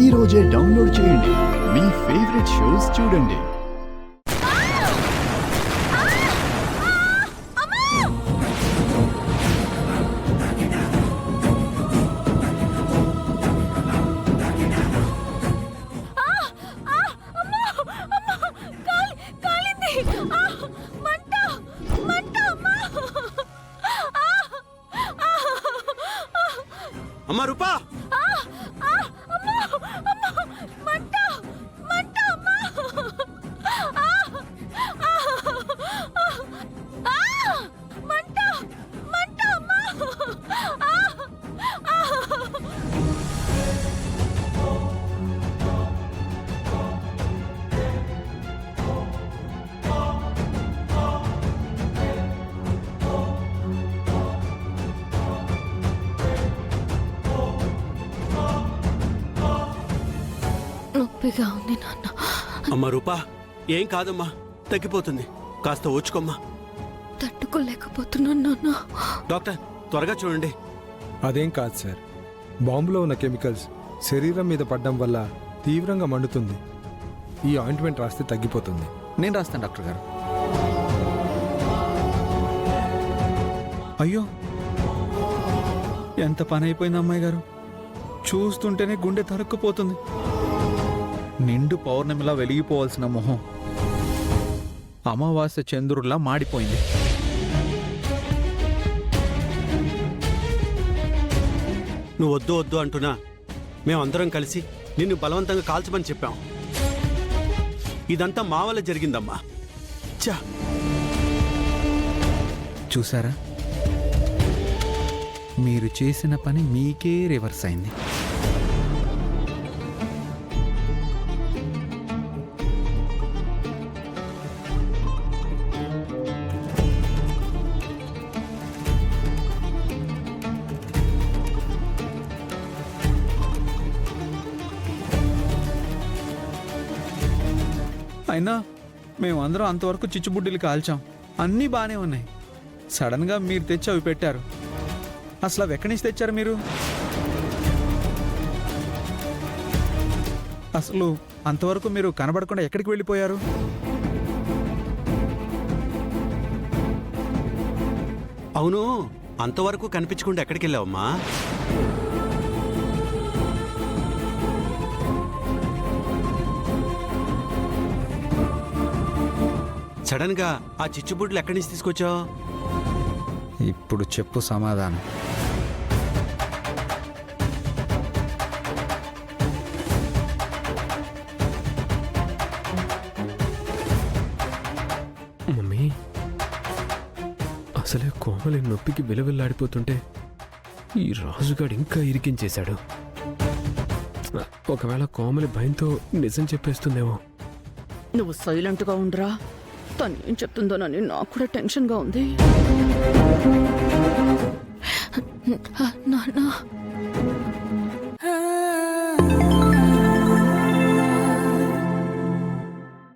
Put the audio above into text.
ఈ రోజే డౌన్లోడ్ చేయండి. మీ ఫేవరెట్ షోస్ చూడండి. అమ్మా రూపా, నొప్పిగా ఉంది నాన్న. అమ్మా రూపా, ఏం కాదమ్మా, తగ్గిపోతుంది. కాస్త ఓచుకోమ్మా. తట్టుకోలేకపోతున్నాను నాన్న. డాక్టర్, త్వరగా చూడండి. అదేం కాదు సార్, బాంబులో ఉన్న కెమికల్స్ శరీరం మీద పడడం వల్ల తీవ్రంగా మండుతుంది. ఈ ఆయింట్మెంట్ రాస్తే తగ్గిపోతుంది. నేను రాస్తాను డాక్టర్ గారు. అయ్యో, ఎంత పని అయిపోయింది అమ్మాయి గారు. చూస్తుంటేనే గుండె తరుక్కుపోతుంది. నిండు పౌర్ణమిలా వెలిగిపోవాల్సిన మొహం అమావాస్య చంద్రుడిలా మాడిపోయింది. నువ్వు వద్దు వద్దు అంటున్నా మేమందరం కలిసి నిన్ను బలవంతంగా కాల్చమని చెప్పాం. ఇదంతా మా వల్ల జరిగిందమ్మా. చా, చూసారా, మీరు చేసిన పని మీకే రివర్స్ అయింది. అయినా మేమందరం అంతవరకు చిచ్చుబుడ్డిలు కాల్చాం, అన్నీ బాగానే ఉన్నాయి. సడన్గా మీరు తెచ్చి అవి పెట్టారు. అసలు అవి ఎక్కడి నుంచి తెచ్చారు మీరు? అసలు అంతవరకు మీరు కనబడకుండా ఎక్కడికి వెళ్ళిపోయారు? అవును, అంతవరకు కనిపించకుండా ఎక్కడికి వెళ్ళావమ్మా? సడన్ గా ఆ చిచ్చుబుడ్లు ఎక్కడి నుంచి తీసుకొచ్చావు? ఇప్పుడు చెప్పు సమాధానం. మమ్మీ, అసలే కోమలి నొప్పికి విలవిల్లాడిపోతుంటే ఈ రాజుగాడు ఇంకా ఇరికించేశాడు. ఒకవేళ కోమలి భయంతో నిజం చెప్పేస్తుందేమో. నువ్వు సైలెంట్గా ఉండరా. తను ఏం చెప్తుందోనని నాకు కూడా టెన్షన్గా ఉంది. నాన్న,